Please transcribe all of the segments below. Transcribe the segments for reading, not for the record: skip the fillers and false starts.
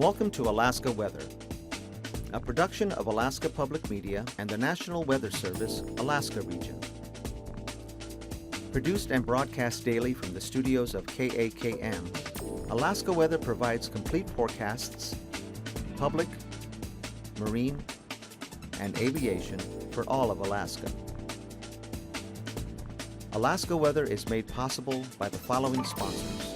Welcome to Alaska Weather, a production of Alaska Public Media and the National Weather Service, Alaska Region. Produced and broadcast daily from the studios of KAKM, Alaska Weather provides complete forecasts, public, marine, and aviation for all of Alaska. Alaska Weather is made possible by the following sponsors.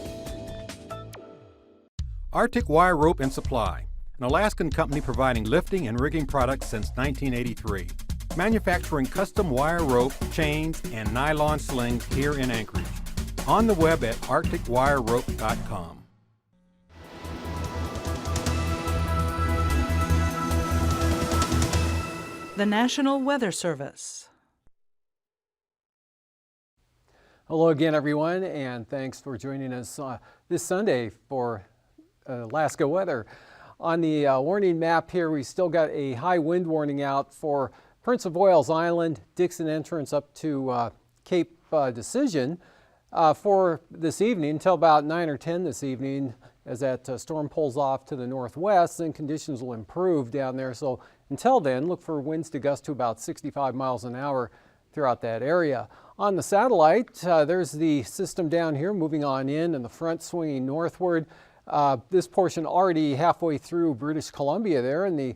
Arctic Wire Rope and Supply, an Alaskan company providing lifting and rigging products since 1983. Manufacturing custom wire rope, chains, and nylon slings here in Anchorage. On the web at arcticwirerope.com. The National Weather Service. Hello again, everyone, and thanks for joining us this Sunday for Alaska weather. On the warning map here, we still got a high wind warning out for Prince of Wales Island, Dixon entrance up to Cape Decision for this evening until about 9 or 10 this evening. As that storm pulls off to the northwest, then conditions will improve down there. So until then, look for winds to gust to about 65 miles an hour throughout that area. On the satellite, there's the system down here moving on in and the front swinging northward. This portion already halfway through British Columbia there, and the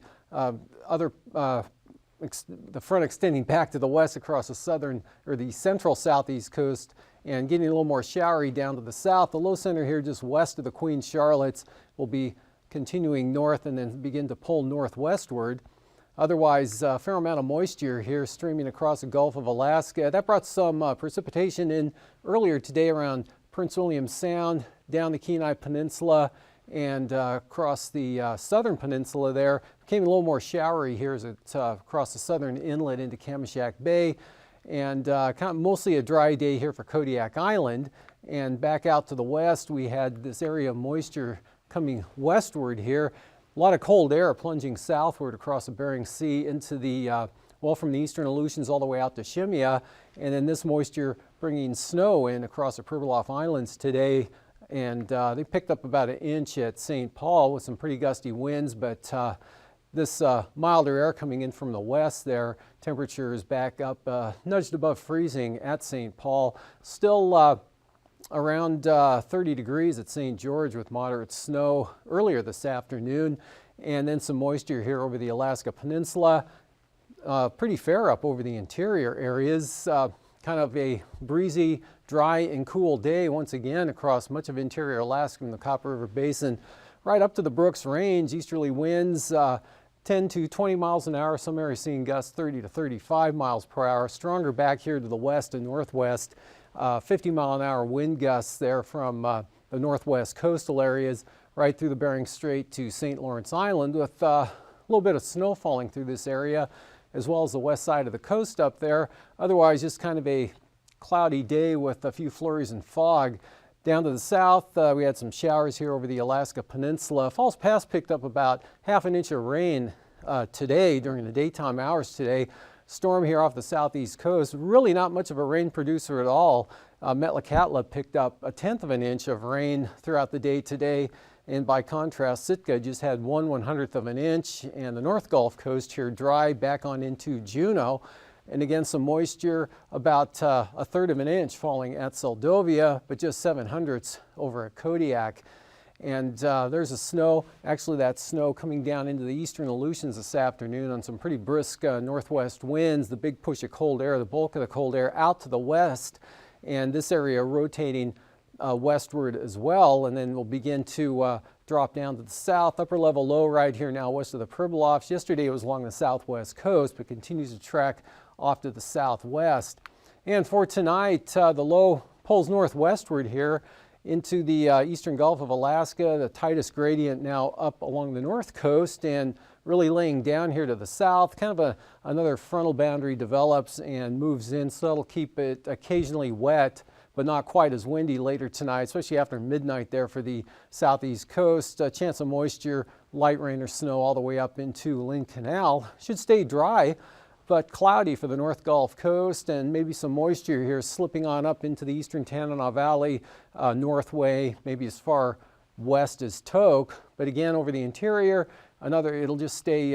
front extending back to the west across the southern or the central southeast coast and getting a little more showery down to the south. The low center here just west of the Queen Charlottes will be continuing north and then begin to pull northwestward. Otherwise, a fair amount of moisture here streaming across the Gulf of Alaska. That brought some precipitation in earlier today around Prince William Sound, down the Kenai Peninsula, and across the southern peninsula there. Became a little more showery here as it across the southern inlet into Kamishak Bay. And kind of mostly a dry day here for Kodiak Island. And back out to the west, we had this area of moisture coming westward here. A lot of cold air plunging southward across the Bering Sea into the, from the eastern Aleutians all the way out to Shemya. And then this moisture bringing snow in across the Pribilof Islands today. And they picked up about an inch at St. Paul with some pretty gusty winds, but this milder air coming in from the west there, temperatures back up, nudged above freezing at St. Paul. Still around 30 degrees at St. George with moderate snow earlier this afternoon, and then some moisture here over the Alaska Peninsula. Pretty fair up over the interior areas. Kind of a breezy, dry, and cool day once again across much of interior Alaska from the Copper River Basin right up to the Brooks Range. Easterly winds 10 to 20 miles an hour. Some areas seeing gusts 30 to 35 miles per hour. Stronger back here to the west and northwest. 50 mile an hour wind gusts there from the northwest coastal areas right through the Bering Strait to St. Lawrence Island, with a little bit of snow falling through this area, as well as the west side of the coast up there. Otherwise, just kind of a cloudy day with a few flurries and fog. Down to the south, we had some showers here over the Alaska Peninsula. Falls Pass picked up about half an inch of rain today during the daytime hours today. Storm here off the southeast coast, really not much of a rain producer at all. Metlakatla picked up 1/10 of an inch of rain throughout the day today. And by contrast, Sitka just had 1/100th of an inch, and the North Gulf Coast here dry back on into Juneau. And again, some moisture, about 1/3 of an inch falling at Seldovia, but just 7/100ths over at Kodiak. And there's a snow, actually that snow coming down into the eastern Aleutians this afternoon on some pretty brisk northwest winds. The big push of cold air, the bulk of the cold air out to the west, and this area rotating westward as well, and then we'll begin to drop down to the south. Upper level low right here now west of the Pribilofs. Yesterday it was along the southwest coast, but continues to track off to the southwest. And for tonight, the low pulls northwestward here into the eastern Gulf of Alaska. The tightest gradient now up along the north coast and really laying down here to the south. Kind of another frontal boundary develops and moves in, so that'll keep it occasionally wet, but not quite as windy later tonight, especially after midnight there for the southeast coast. A chance of moisture, light rain or snow all the way up into Lynn Canal. Should stay dry, but cloudy for the North Gulf Coast, and maybe some moisture here slipping on up into the eastern Tanana Valley, Northway, maybe as far west as Tok, But again, over the interior, it'll just stay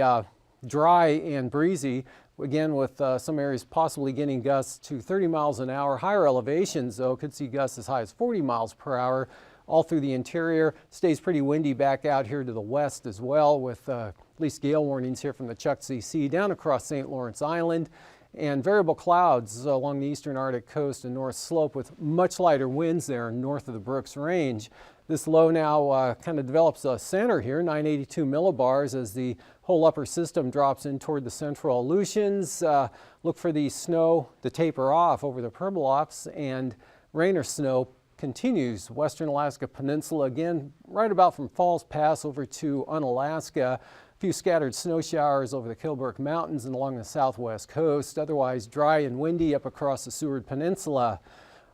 dry and breezy. Again, with some areas possibly getting gusts to 30 miles an hour. Higher elevations, though, could see gusts as high as 40 miles per hour all through the interior. Stays pretty windy back out here to the west as well, with at least gale warnings here from the Chukchi Sea down across St. Lawrence Island. And variable clouds along the eastern Arctic coast and north slope, with much lighter winds there north of the Brooks Range. This low now kind of develops a center here, 982 millibars, as the whole upper system drops in toward the central Aleutians. Look for the snow to taper off over the Pribilofs, and rain or snow continues western Alaska Peninsula again, right about from Falls Pass over to Unalaska. A few scattered snow showers over the Kilburg Mountains and along the southwest coast. Otherwise dry and windy up across the Seward Peninsula.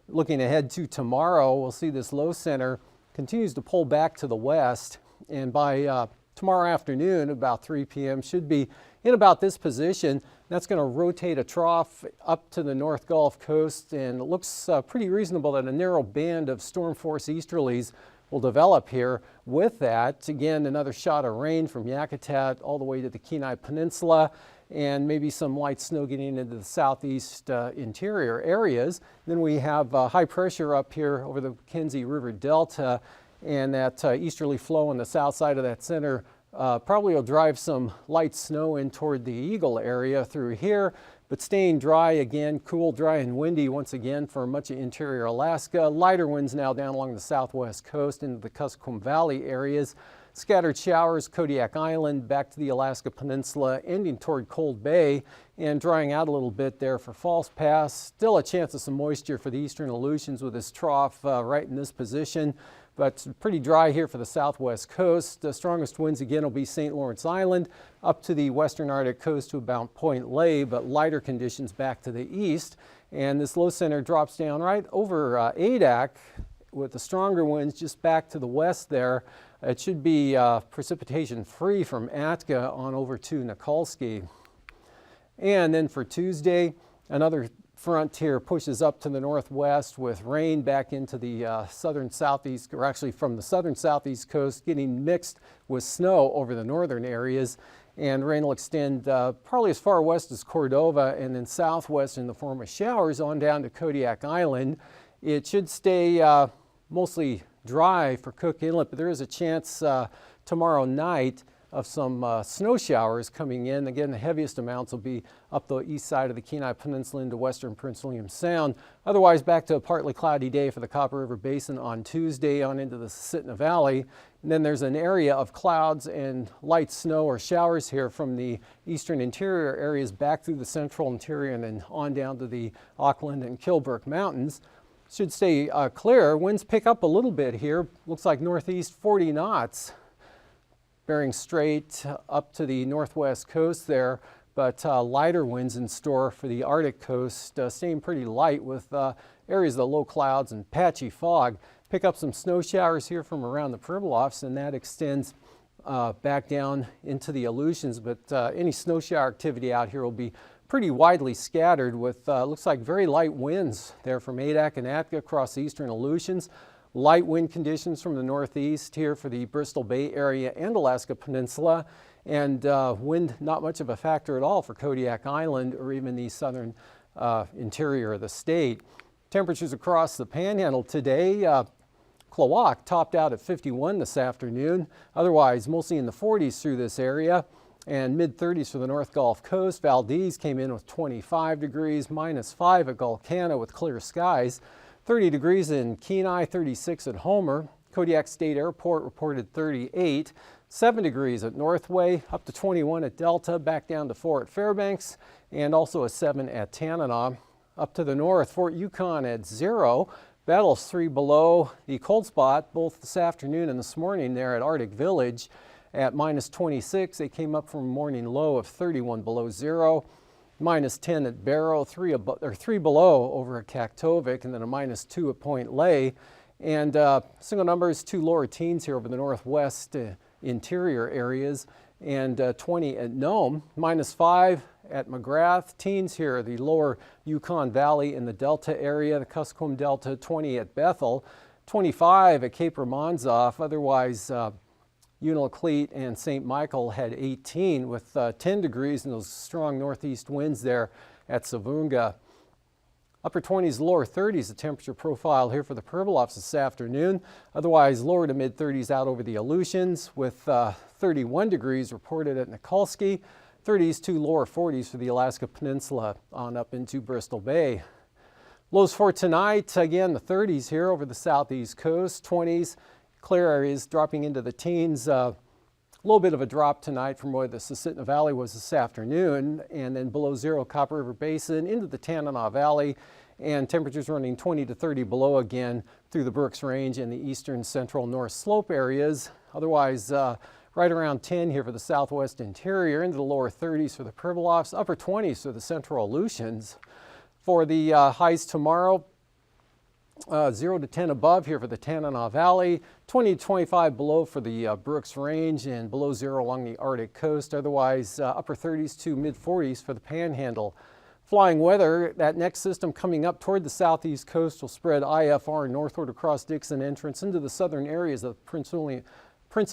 Looking ahead to tomorrow, we'll see this low center continues to pull back to the west, and by tomorrow afternoon, about 3 p.m., should be in about this position. That's going to rotate a trough up to the North Gulf Coast, and it looks pretty reasonable that a narrow band of storm force easterlies will develop here. With that, again, another shot of rain from Yakutat all the way to the Kenai Peninsula, and maybe some light snow getting into the southeast interior areas. Then we have high pressure up here over the Mackenzie River Delta, and that easterly flow on the south side of that center probably will drive some light snow in toward the Eagle area through here, but staying dry again, cool, dry, and windy once again for much of interior Alaska. Lighter winds now down along the southwest coast into the Kuskokwim Valley areas. Scattered showers, Kodiak Island, back to the Alaska Peninsula, ending toward Cold Bay, and drying out a little bit there for Falls Pass. Still a chance of some moisture for the eastern Aleutians with this trough right in this position, but pretty dry here for the southwest coast. The strongest winds again will be St. Lawrence Island up to the western Arctic coast to about Point Lay, but lighter conditions back to the east. And this low center drops down right over Adak with the stronger winds just back to the west there. It should be precipitation free from Atka on over to Nikolsky. And then for Tuesday, another front here pushes up to the northwest with rain back into the southern southeast, or actually from the southern southeast coast, getting mixed with snow over the northern areas. And rain will extend probably as far west as Cordova, and then southwest in the form of showers on down to Kodiak Island. It should stay mostly dry for Cook Inlet, but there is a chance tomorrow night of some snow showers coming in. Again, the heaviest amounts will be up the east side of the Kenai Peninsula into western Prince William Sound. Otherwise, back to a partly cloudy day for the Copper River Basin on Tuesday on into the Susitna Valley. And then there's an area of clouds and light snow or showers here from the eastern interior areas back through the central interior and then on down to the Auckland and Kilburg Mountains. Should stay clear. Winds pick up a little bit here. Looks like northeast 40 knots, bearing straight up to the northwest coast there, but lighter winds in store for the Arctic coast, staying pretty light with areas of low clouds and patchy fog. Pick up some snow showers here from around the Pribilofs, and that extends back down into the Aleutians, but any snow shower activity out here will be pretty widely scattered with looks like very light winds there from Adak and Atka across the eastern Aleutians. Light wind conditions from the northeast here for the Bristol Bay area and Alaska Peninsula, and wind not much of a factor at all for Kodiak Island or even the southern interior of the state. Temperatures across the Panhandle today, Klawock topped out at 51 this afternoon, otherwise mostly in the 40s through this area, and mid-30s for the North Gulf Coast. Valdez came in with 25 degrees, -5 at Gulkana with clear skies, 30 degrees in Kenai, 36 at Homer. Kodiak State Airport reported 38, 7 degrees at Northway, up to 21 at Delta, back down to 4 at Fairbanks, and also a 7 at Tanana. Up to the north, Fort Yukon at 0. Battle's 3 below the cold spot, both this afternoon and this morning there at Arctic Village. At -26, they came up from a morning low of 31 below 0. -10 at Barrow, 3 below over at Kaktovik, and then a -2 at Point Lay. And single numbers, 2 lower teens here over the northwest interior areas, and 20 at Nome. -5 at McGrath. Teens here, the lower Yukon Valley in the Delta area, the Kuskokwim Delta. 20 at Bethel. 25 at Cape Romanzoff. Otherwise, Unalakleet and St. Michael had 18 with 10 degrees and those strong northeast winds there at Savunga. Upper 20s, lower 30s, the temperature profile here for the Pribilofs this afternoon. Otherwise, lower to mid 30s out over the Aleutians with 31 degrees reported at Nikolsky. 30s to lower 40s for the Alaska Peninsula on up into Bristol Bay. Lows for tonight, again, the 30s here over the southeast coast. 20s, clear areas dropping into the teens. A little bit of a drop tonight from where the Susitna Valley was this afternoon, and then below zero Copper River Basin into the Tanana Valley, and temperatures running 20 to 30 below again through the Brooks Range and the eastern central North Slope areas. Otherwise, right around 10 here for the southwest interior, into the lower 30s for the Pribilofs, upper 20s for the central Aleutians. For the highs tomorrow, 0 to 10 above here for the Tanana Valley, 20 to 25 below for the Brooks Range, and below zero along the Arctic coast. Otherwise, upper 30s to mid 40s for the Panhandle. Flying weather, that next system coming up toward the southeast coast will spread IFR northward across Dixon Entrance into the southern areas of Prince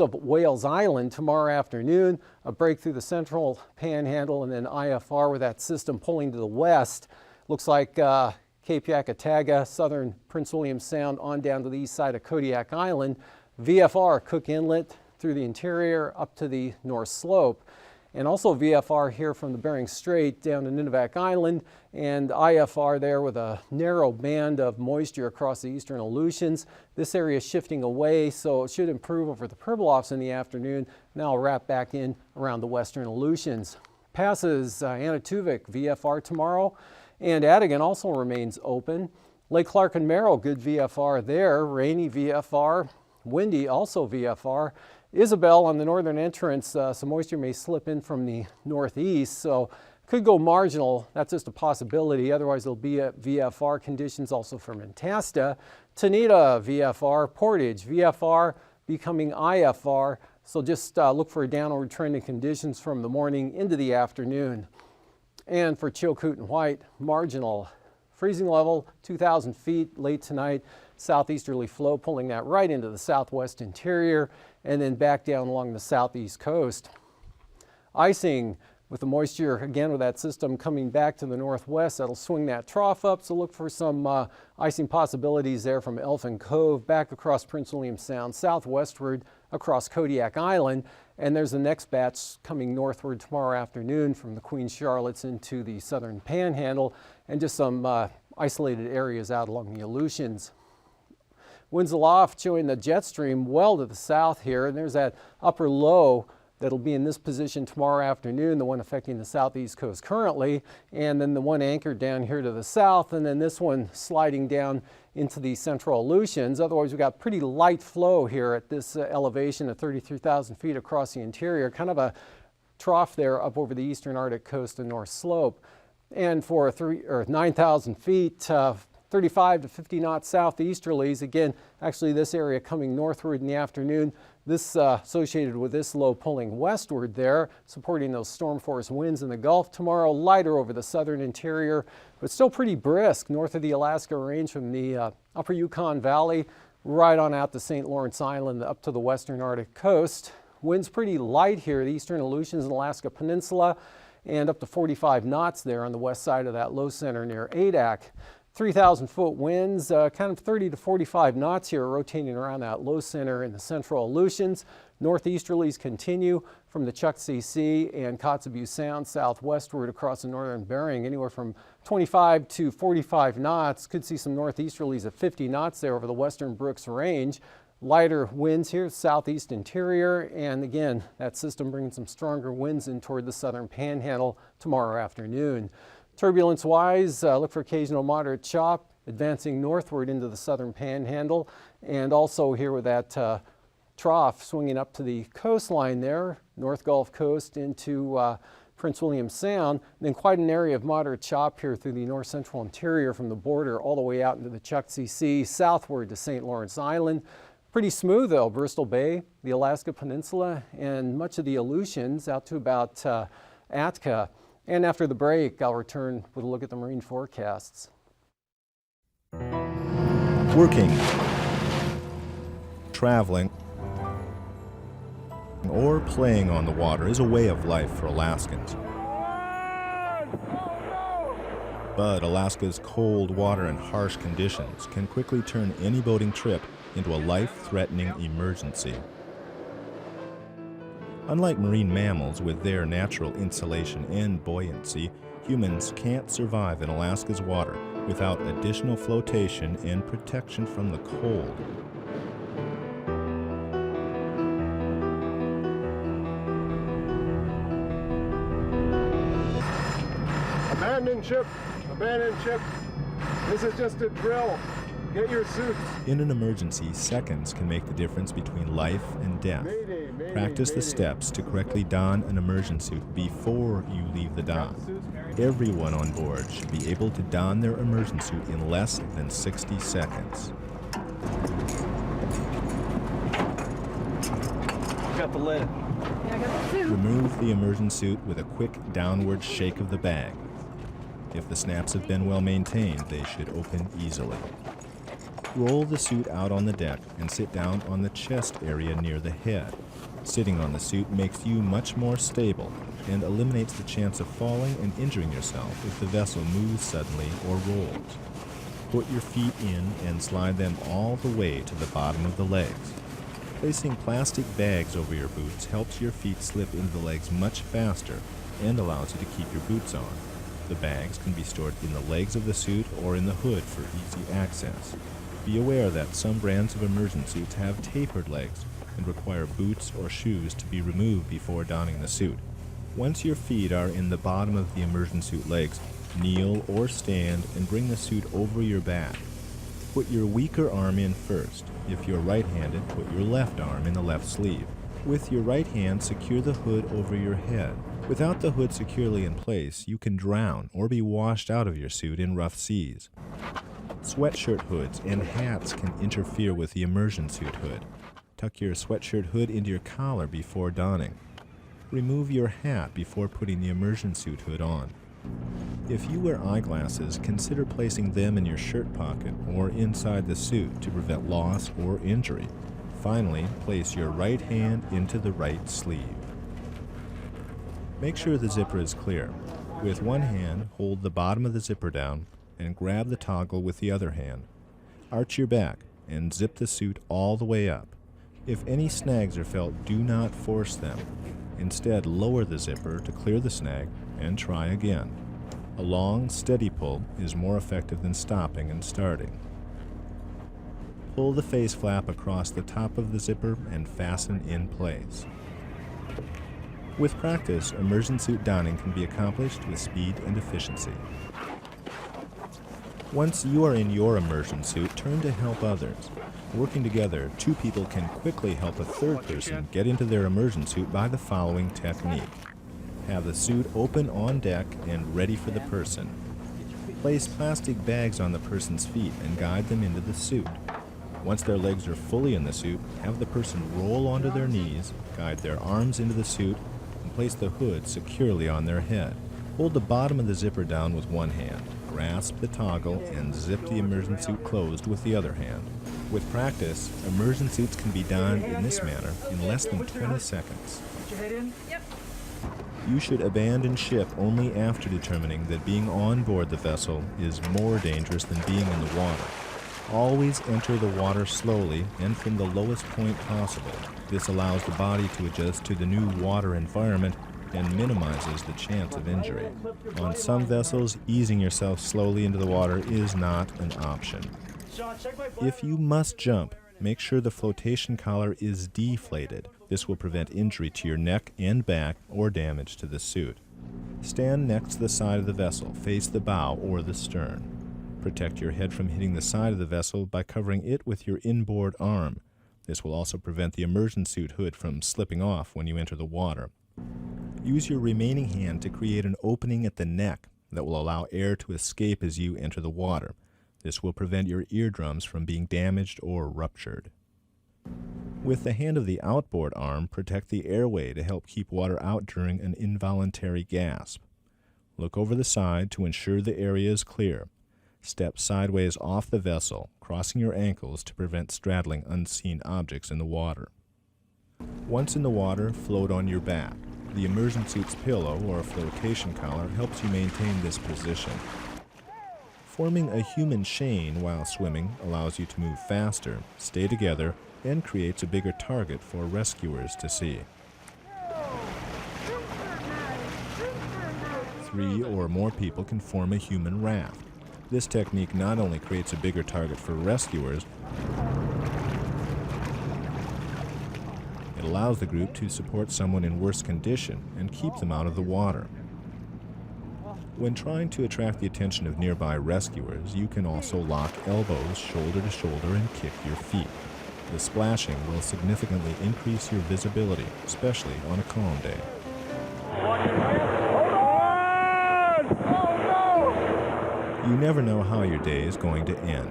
of Wales Island tomorrow afternoon. A break through the central Panhandle, and then IFR with that system pulling to the west. Looks like Cape Yakataga, southern Prince William Sound on down to the east side of Kodiak Island. VFR, Cook Inlet through the interior up to the North Slope. And also VFR here from the Bering Strait down to Nunivak Island, and IFR there with a narrow band of moisture across the eastern Aleutians. This area is shifting away, so it should improve over the Pribilofs in the afternoon. Now I'll wrap back in around the western Aleutians. Passes Anatuvik, VFR tomorrow. And Adigan also remains open. Lake Clark and Merrill, good VFR there. Rainy VFR, windy also VFR. Isabel on the northern entrance, some moisture may slip in from the northeast, so could go marginal. That's just a possibility. Otherwise, there'll be a VFR conditions also for Mentasta. Tanita VFR, Portage VFR becoming IFR. So just look for a downward trend in conditions from the morning into the afternoon. And for Chilkoot and White, marginal. Freezing level, 2,000 feet late tonight. Southeasterly flow pulling that right into the southwest interior and then back down along the southeast coast. Icing with the moisture, again with that system coming back to the northwest, that'll swing that trough up. So look for some icing possibilities there from Elfin Cove back across Prince William Sound, southwestward across Kodiak Island. And there's the next batch coming northward tomorrow afternoon from the Queen Charlottes into the southern Panhandle, and just some isolated areas out along the Aleutians. Winds aloft showing the jet stream well to the south here, and there's that upper low that'll be in this position tomorrow afternoon, the one affecting the southeast coast currently, and then the one anchored down here to the south, and then this one sliding down into the central Aleutians. Otherwise, we've got pretty light flow here at this elevation of 33,000 feet across the interior, kind of a trough there up over the eastern Arctic coast and North Slope. And for 9,000 feet, 35 to 50 knots southeasterlies. Again, actually this area coming northward in the afternoon. This associated with this low pulling westward there, supporting those storm force winds in the Gulf. Tomorrow, lighter over the southern interior, but still pretty brisk north of the Alaska Range from the upper Yukon Valley right on out to St. Lawrence Island up to the western Arctic coast. Winds pretty light here, the eastern Aleutians and Alaska Peninsula, and up to 45 knots there on the west side of that low center near Adak. 3,000-foot winds, kind of 30 to 45 knots here, rotating around that low center in the central Aleutians. Northeasterlies continue from the Chukchi Sea and Kotzebue Sound southwestward across the northern Bering, anywhere from 25 to 45 knots. Could see some northeasterlies at 50 knots there over the western Brooks Range. Lighter winds here, southeast interior, and again, that system bringing some stronger winds in toward the southern Panhandle tomorrow afternoon. Turbulence-wise, look for occasional moderate chop, advancing northward into the southern Panhandle, and also here with that trough swinging up to the coastline there, North Gulf Coast into Prince William Sound, and then quite an area of moderate chop here through the north-central interior from the border all the way out into the Chukchi Sea, southward to St. Lawrence Island. Pretty smooth though, Bristol Bay, the Alaska Peninsula, and much of the Aleutians out to about Atka. And after the break, I'll return with a look at the marine forecasts. Working, traveling, or playing on the water is a way of life for Alaskans. But Alaska's cold water and harsh conditions can quickly turn any boating trip into a life-threatening emergency. Unlike marine mammals with their natural insulation and buoyancy, humans can't survive in Alaska's water without additional flotation and protection from the cold. Abandon ship! Abandon ship! This is just a drill. Get your suits. In an emergency, seconds can make the difference between life and death. Practice the steps to correctly don an immersion suit before you leave the dock. Everyone on board should be able to don their immersion suit in less than 60 seconds. Got the lid. Yeah, I got the suit. Remove the immersion suit with a quick downward shake of the bag. If the snaps have been well maintained, they should open easily. Roll the suit out on the deck and sit down on the chest area near the head. Sitting on the suit makes you much more stable and eliminates the chance of falling and injuring yourself if the vessel moves suddenly or rolls. Put your feet in and slide them all the way to the bottom of the legs. Placing plastic bags over your boots helps your feet slip into the legs much faster and allows you to keep your boots on. The bags can be stored in the legs of the suit or in the hood for easy access. Be aware that some brands of immersion suits have tapered legs and require boots or shoes to be removed before donning the suit. Once your feet are in the bottom of the immersion suit legs, kneel or stand and bring the suit over your back. Put your weaker arm in first. If you're right-handed, put your left arm in the left sleeve. With your right hand, secure the hood over your head. Without the hood securely in place, you can drown or be washed out of your suit in rough seas. Sweatshirt hoods and hats can interfere with the immersion suit hood. Tuck your sweatshirt hood into your collar before donning. Remove your hat before putting the immersion suit hood on. If you wear eyeglasses, consider placing them in your shirt pocket or inside the suit to prevent loss or injury. Finally, place your right hand into the right sleeve. Make sure the zipper is clear. With one hand, hold the bottom of the zipper down and grab the toggle with the other hand. Arch your back and zip the suit all the way up. If any snags are felt, do not force them. Instead, lower the zipper to clear the snag and try again. A long, steady pull is more effective than stopping and starting. Pull the face flap across the top of the zipper and fasten in place. With practice, immersion suit donning can be accomplished with speed and efficiency. Once you are in your immersion suit, turn to help others. Working together, two people can quickly help a third person get into their immersion suit by the following technique. Have the suit open on deck and ready for the person. Place plastic bags on the person's feet and guide them into the suit. Once their legs are fully in the suit, have the person roll onto their knees, guide their arms into the suit, and place the hood securely on their head. Hold the bottom of the zipper down with one hand, grasp the toggle, and zip the immersion suit closed with the other hand. With practice, immersion suits can be donned in this manner in less than 20 seconds. Put your head in? Yep. You should abandon ship only after determining that being on board the vessel is more dangerous than being in the water. Always enter the water slowly and from the lowest point possible. This allows the body to adjust to the new water environment and minimizes the chance of injury. On some vessels, easing yourself slowly into the water is not an option. If you must jump, make sure the flotation collar is deflated. This will prevent injury to your neck and back or damage to the suit. Stand next to the side of the vessel, face the bow or the stern. Protect your head from hitting the side of the vessel by covering it with your inboard arm. This will also prevent the immersion suit hood from slipping off when you enter the water. Use your remaining hand to create an opening at the neck that will allow air to escape as you enter the water. This will prevent your eardrums from being damaged or ruptured. With the hand of the outboard arm, protect the airway to help keep water out during an involuntary gasp. Look over the side to ensure the area is clear. Step sideways off the vessel, crossing your ankles to prevent straddling unseen objects in the water. Once in the water, float on your back. The immersion suit's pillow or flotation collar helps you maintain this position. Forming a human chain while swimming allows you to move faster, stay together, and creates a bigger target for rescuers to see. 3 or more people can form a human raft. This technique not only creates a bigger target for rescuers, it allows the group to support someone in worse condition and keep them out of the water. When trying to attract the attention of nearby rescuers, you can also lock elbows shoulder to shoulder and kick your feet. The splashing will significantly increase your visibility, especially on a calm day. You never know how your day is going to end.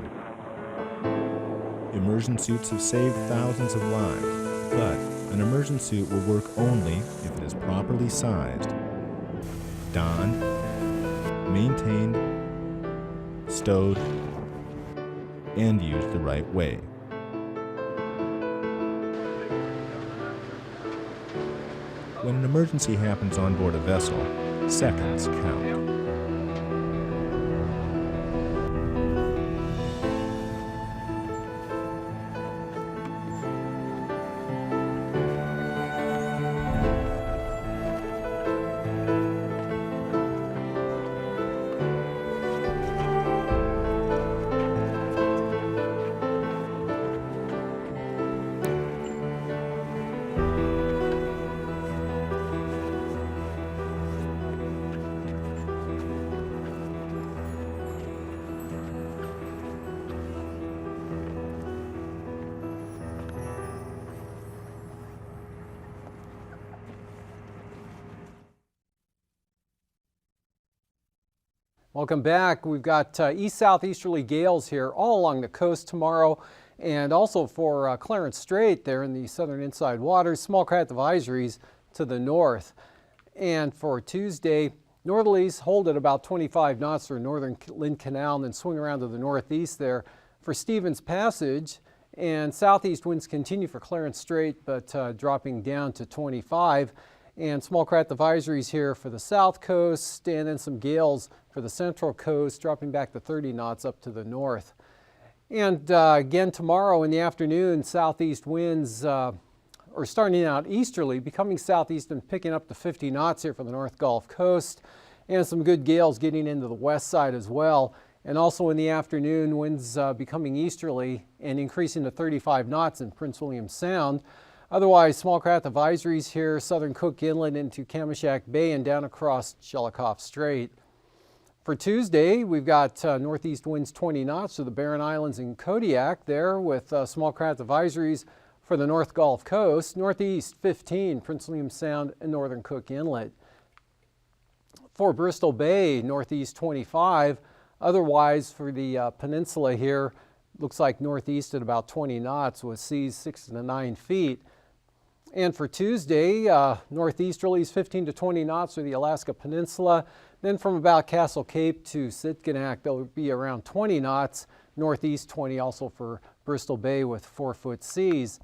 Immersion suits have saved thousands of lives, but an immersion suit will work only if it is properly sized, donned, maintained, stowed, and used the right way. When an emergency happens on board a vessel, seconds count. Welcome back. We've got east-southeasterly gales here all along the coast tomorrow, and also for Clarence Strait there in the southern inside waters, small craft advisories to the north. And for Tuesday, northerlies hold at about 25 knots for northern Lynn Canal and then swing around to the northeast there for Stevens Passage. And southeast winds continue for Clarence Strait, but dropping down to 25. And small craft advisories here for the south coast, and then some gales for the central coast, dropping back to 30 knots up to the north. And again tomorrow in the afternoon, southeast winds are starting out easterly, becoming southeast and picking up to 50 knots here for the North Gulf Coast, and some good gales getting into the west side as well. And also in the afternoon, winds becoming easterly and increasing to 35 knots in Prince William Sound. Otherwise, small craft advisories here, southern Cook Inlet into Kamishak Bay and down across Shelikof Strait. For Tuesday, we've got northeast winds 20 knots to the Barren Islands and Kodiak there with small craft advisories for the North Gulf Coast. Northeast 15, Prince William Sound and northern Cook Inlet. For Bristol Bay, northeast 25. Otherwise, for the peninsula here, looks like northeast at about 20 knots with seas 6 to 9 feet. And for Tuesday, northeasterlies 15 to 20 knots for the Alaska Peninsula. Then from about Castle Cape to Sitkinak, there'll be around 20 knots. Northeast 20 also for Bristol Bay with 4-foot seas.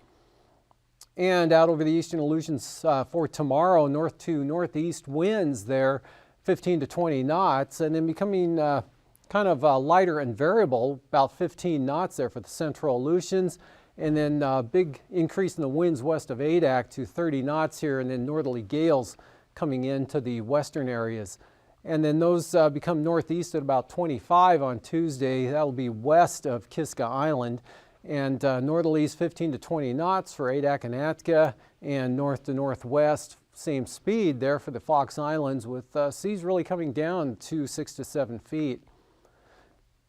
And out over the eastern Aleutians for tomorrow, north to northeast winds there, 15 to 20 knots. And then becoming kind of lighter and variable, about 15 knots there for the central Aleutians. And then big increase in the winds west of Adak to 30 knots here, and then northerly gales coming into the western areas. And then those become northeast at about 25 on Tuesday. That'll be west of Kiska Island. And northerlies 15 to 20 knots for Adak and Atka, and north to northwest, same speed there for the Fox Islands, with seas really coming down to 6 to 7 feet.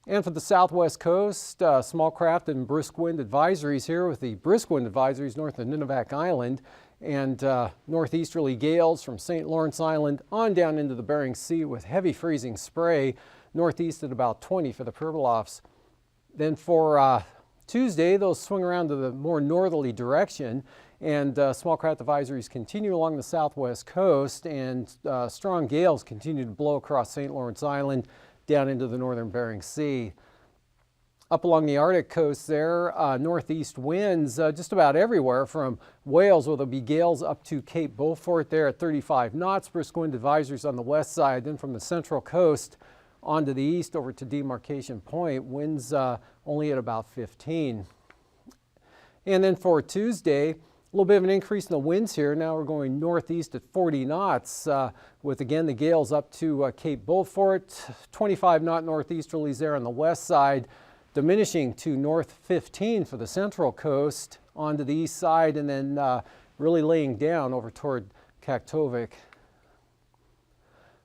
And for the southwest coast, small craft and brisk wind advisories here with the brisk wind advisories north of Nunivak Island, and northeasterly gales from St. Lawrence Island on down into the Bering Sea with heavy freezing spray, northeast at about 20 for the Pribilofs. Then for Tuesday, those swing around to the more northerly direction, and small craft advisories continue along the southwest coast, and strong gales continue to blow across St. Lawrence Island down into the northern Bering Sea. Up along the Arctic coast there, northeast winds just about everywhere from Wales, where there'll be gales up to Cape Beaufort there at 35 knots. Brisk wind advisories on the west side. Then from the central coast onto the east over to Demarcation Point, winds only at about 15. And then for Tuesday, a little bit of an increase in the winds here. Now we're going northeast at 40 knots with, again, the gales up to Cape Beaufort. 25 knot northeasterlies there on the west side, diminishing to north 15 for the central coast onto the east side, and then really laying down over toward Kaktovik.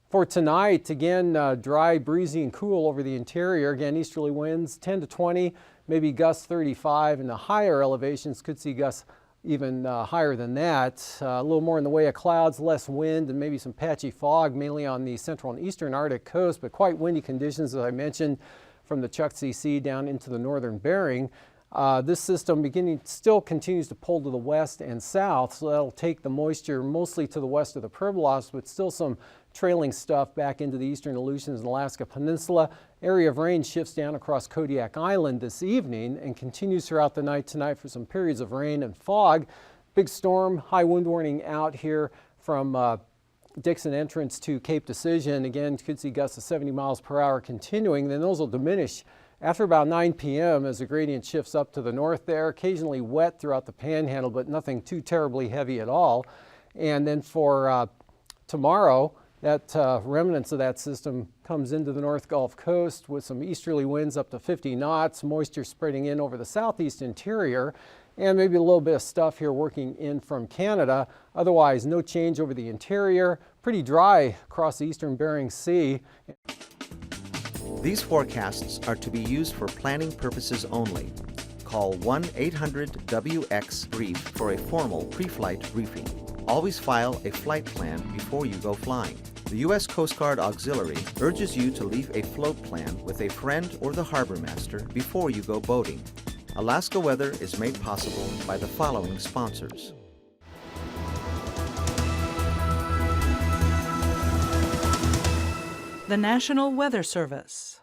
For tonight, again, dry, breezy, and cool over the interior. Again, easterly winds 10 to 20, maybe gusts 35, and the higher elevations could see gusts even higher than that. A little more in the way of clouds, less wind, and maybe some patchy fog, mainly on the central and eastern Arctic coast, but quite windy conditions, as I mentioned, from the Chukchi Sea down into the northern Bering. This system still continues to pull to the west and south, so that'll take the moisture mostly to the west of the Pribilos, but still some trailing stuff back into the eastern Aleutians and Alaska Peninsula. Area of rain shifts down across Kodiak Island this evening and continues throughout the night tonight for some periods of rain and fog. Big storm, high wind warning out here from Dixon entrance to Cape Decision. Again, could see gusts of 70 miles per hour continuing. Then those will diminish after about 9 p.m. as the gradient shifts up to the north there. Occasionally wet throughout the panhandle, but nothing too terribly heavy at all. And then for tomorrow, that remnants of that system comes into the North Gulf Coast with some easterly winds up to 50 knots, moisture spreading in over the southeast interior, and maybe a little bit of stuff here working in from Canada. Otherwise, no change over the interior. Pretty dry across the eastern Bering Sea. These forecasts are to be used for planning purposes only. Call 1-800-WX-BRIEF for a formal pre-flight briefing. Always file a flight plan before you go flying. The U.S. Coast Guard Auxiliary urges you to leave a float plan with a friend or the harbor master before you go boating. Alaska Weather is made possible by the following sponsors. The National Weather Service.